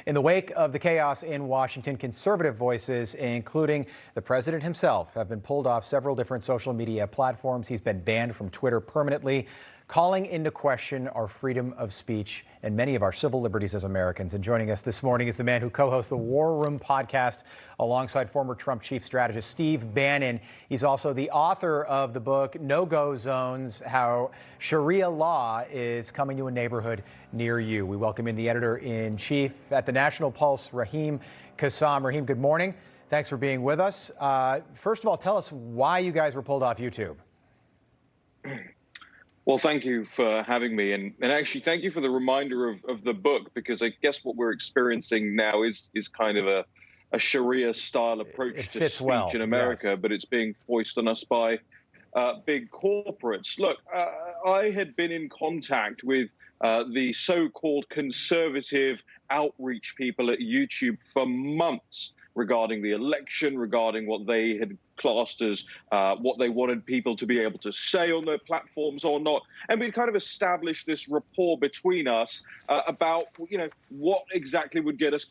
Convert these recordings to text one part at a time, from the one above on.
In the wake of the chaos in Washington, conservative voices, including the president himself, have been pulled off several different social media platforms. He's been banned from Twitter permanently, calling into question our freedom of speech and many of our civil liberties as Americans. And joining us this morning is the man who co-hosts the War Room podcast alongside former Trump chief strategist Steve Bannon. He's also the author of the book No-Go Zones: How Sharia Law is Coming to a Neighborhood Near You. We welcome in the editor-in-chief at the National Pulse, Raheem Kassam. Raheem, good morning. Thanks for being with us. First of all, tell us why you guys were pulled off YouTube. Well, thank you for having me. And actually, thank you for the reminder of the book, because I guess what we're experiencing now is kind of a Sharia-style approach to speech in America, yes. But it's being foisted on us by big corporates. Look, I had been in contact with the so-called conservative outreach people at YouTube for months regarding the election, regarding what they had classed as what they wanted people to be able to say on their platforms or not. And we kind of established this rapport between us about, what exactly would get us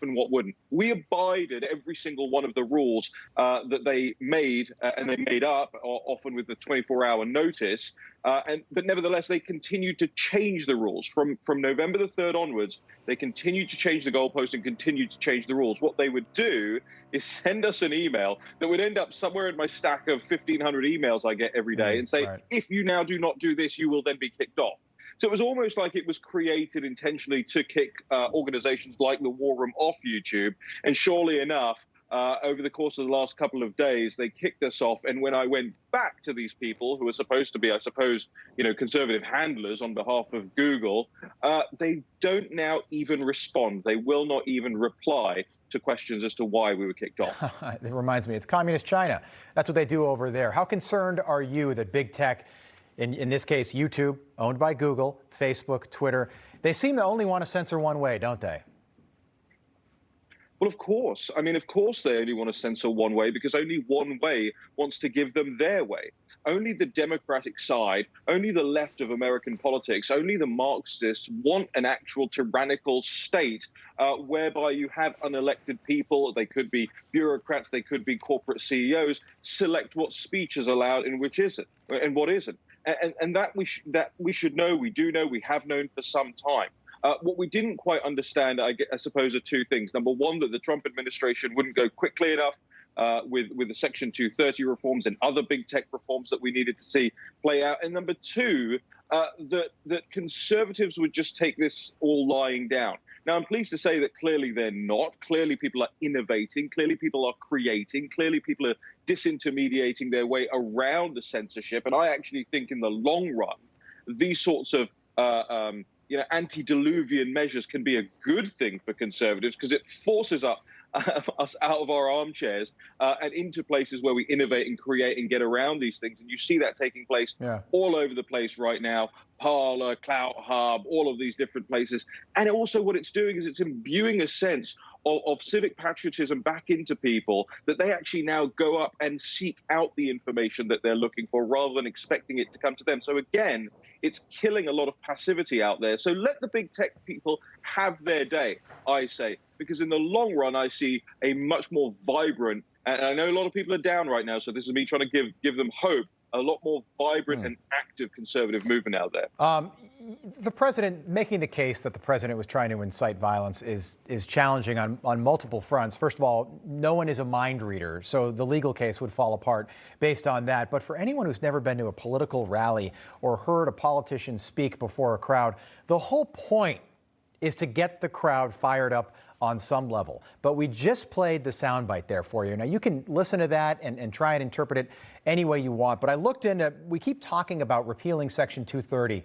and what wouldn't. We abided every single one of the rules that they made, and they made up, often with the 24-hour notice. But nevertheless, they continued to change the rules. From November the 3rd onwards, they continued to change the goalposts and continued to change the rules. What they would do is send us an email that would end up somewhere in my stack of 1,500 emails I get every day and say, if you now do not do this, you will then be kicked off. So it was almost like it was created intentionally to kick organizations like the War Room off YouTube. And surely enough, over the course of the last couple of days, they kicked us off. And when I went back to these people who are supposed to be, I suppose, conservative handlers on behalf of Google, they don't now even respond. They will not even reply to questions as to why we were kicked off. It reminds me, it's communist China. That's what they do over there. How concerned are you that big tech, in this case, YouTube, owned by Google, Facebook, Twitter, they seem to only want to censor one way, don't they? Well, of course. I mean, of course they only want to censor one way, because only one way wants to give them their way. Only the Democratic side, only the left of American politics, only the Marxists want an actual tyrannical state whereby you have unelected people. They could be bureaucrats, they could be corporate CEOs, select what speech is allowed and which isn't, and what isn't. And that we should know, we do know, we have known for some time. What we didn't quite understand, I suppose, are two things. Number one, that the Trump administration wouldn't go quickly enough with the Section 230 reforms and other big tech reforms that we needed to see play out. And number two, that conservatives would just take this all lying down. Now, I'm pleased to say that clearly they're not. Clearly people are innovating. Clearly people are creating. Clearly people are disintermediating their way around the censorship. And I actually think in the long run, these sorts of antediluvian measures can be a good thing for conservatives, because it forces us out of our armchairs and into places where we innovate and create and get around these things. And you see that taking place all over the place right now. Parler, Clout Hub, all of these different places. And also what it's doing is it's imbuing a sense of civic patriotism back into people, that they actually now go up and seek out the information that they're looking for rather than expecting it to come to them. So again, it's killing a lot of passivity out there. So let the big tech people have their day, I say, because in the long run, I see a much more vibrant, and I know a lot of people are down right now, so this is me trying to give them hope, a lot more vibrant and active conservative movement out there. The president, making the case that the president was trying to incite violence is challenging on multiple fronts. First of all, no one is a mind reader, so the legal case would fall apart based on that. But for anyone who's never been to a political rally or heard a politician speak before a crowd, the whole point is to get the crowd fired up on some level. But we just played the soundbite there for you. Now, you can listen to that and try and interpret it any way you want. But I looked into, we keep talking about repealing Section 230.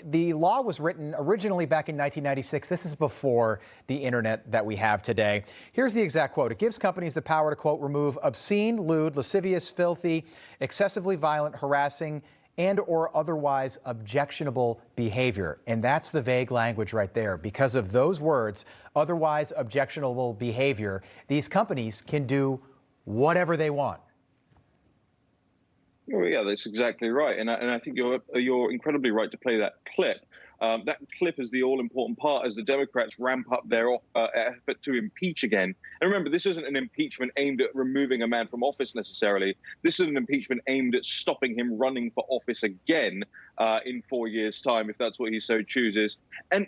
The law was written originally back in 1996. This is before the internet that we have today. Here's the exact quote. It gives companies the power to, quote, remove obscene, lewd, lascivious, filthy, excessively violent, harassing, and or otherwise objectionable behavior. And that's the vague language right there. Because of those words, otherwise objectionable behavior, these companies can do whatever they want. Oh, yeah, that's exactly right. And I think you're incredibly right to play that clip. That clip is the all-important part as the Democrats ramp up their effort to impeach again. And remember, this isn't an impeachment aimed at removing a man from office necessarily. This is an impeachment aimed at stopping him running for office again in 4 years' time, if that's what he so chooses. And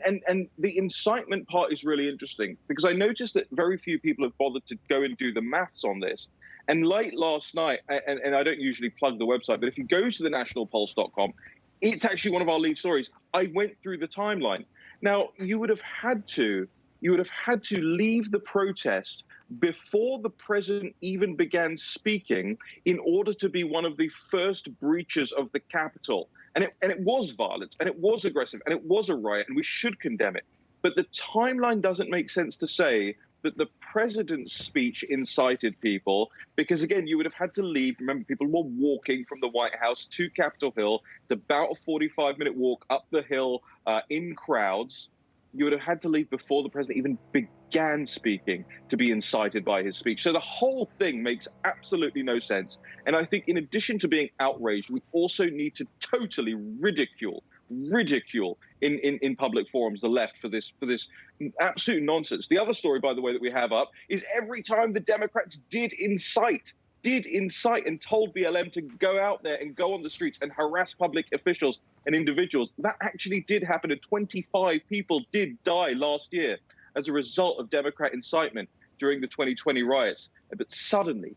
the incitement part is really interesting because I noticed that very few people have bothered to go and do the maths on this. And late last night, and I don't usually plug the website, but if you go to thenationalpulse.com, it's actually one of our lead stories. I went through the timeline. Now, you would have had to leave the protest before the president even began speaking in order to be one of the first breaches of the Capitol. And it was violent, and it was aggressive, and it was a riot, and we should condemn it. But the timeline doesn't make sense to say that the president's speech incited people, because again, you would have had to leave. Remember, people were walking from the White House to Capitol Hill. It's about a 45-minute walk up the hill in crowds. You would have had to leave before the president even began speaking to be incited by his speech. So the whole thing makes absolutely no sense. And I think in addition to being outraged, we also need to totally ridicule in public forums the left for this absolute nonsense. The other story, by the way, that we have up is every time the Democrats did incite and told BLM to go out there and go on the streets and harass public officials and individuals, that actually did happen, and 25 people did die last year as a result of Democrat incitement during the 2020 riots. But suddenly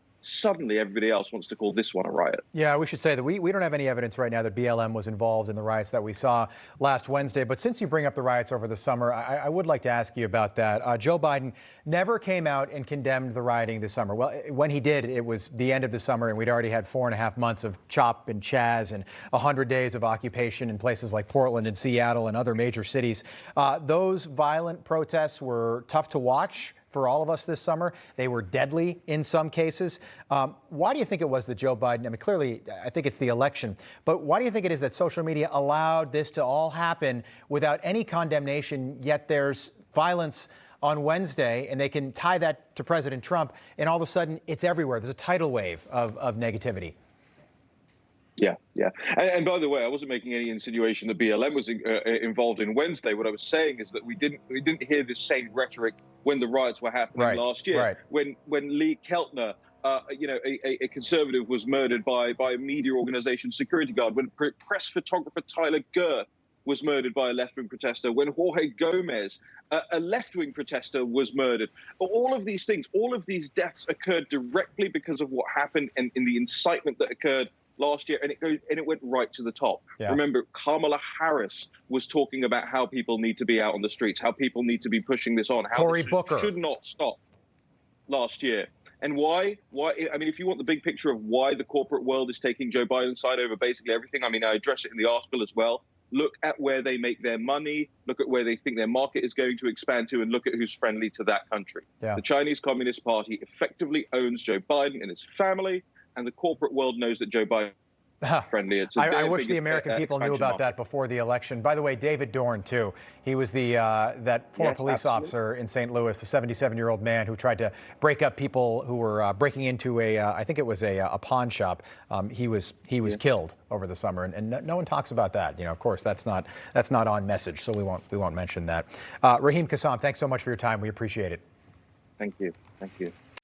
everybody else wants to call this one a riot. Yeah, we should say that we don't have any evidence right now that BLM was involved in the riots that we saw last Wednesday. But since you bring up the riots over the summer, I would like to ask you about that. Joe Biden never came out and condemned the rioting this summer. Well, when he did, it was the end of the summer, and we'd already had 4.5 months of CHOP and CHAZ and 100 days of occupation in places like Portland and Seattle and other major cities. Those violent protests were tough to watch for all of us this summer. They were deadly in some cases. Why do you think it was that Joe Biden, I mean, clearly, I think it's the election, but why do you think it is that social media allowed this to all happen without any condemnation, yet there's violence on Wednesday, and they can tie that to President Trump, and all of a sudden it's everywhere. There's a tidal wave of negativity. Yeah. And by the way, I wasn't making any insinuation that BLM was involved in Wednesday. What I was saying is that we didn't hear this same rhetoric when the riots were happening last year. Right. When Lee Keltner, a conservative, was murdered by a media organization security guard. When press photographer Tyler Girth was murdered by a left-wing protester. When Jorge Gomez, a left-wing protester, was murdered. All of these things, all of these deaths occurred directly because of what happened and in the incitement that occurred last year, and it went right to the top. Yeah. Remember, Kamala Harris was talking about how people need to be out on the streets, how people need to be pushing this on, how Cory this Booker should not stop last year. And why? I mean, if you want the big picture of why the corporate world is taking Joe Biden's side over basically everything, I mean, I address it in the article as well. Look at where they make their money, look at where they think their market is going to expand to, and look at who's friendly to that country. Yeah. The Chinese Communist Party effectively owns Joe Biden and his family, and the corporate world knows that Joe Biden is friendly. I wish the American people knew about that before the election. By the way, David Dorn, too. He was that former police officer in St. Louis, the 77-year-old man who tried to break up people who were breaking into I think it was a pawn shop. He was killed over the summer, and no one talks about that. You know, of course, that's not on message, so we won't mention that. Raheem Kassam, thanks so much for your time. We appreciate it. Thank you.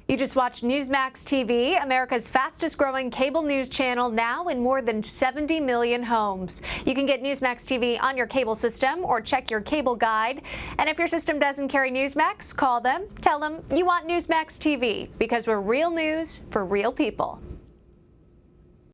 You just watched Newsmax TV, America's fastest growing cable news channel, now in more than 70 million homes. You can get Newsmax TV on your cable system or check your cable guide. And if your system doesn't carry Newsmax, call them, tell them you want Newsmax TV, because we're real news for real people.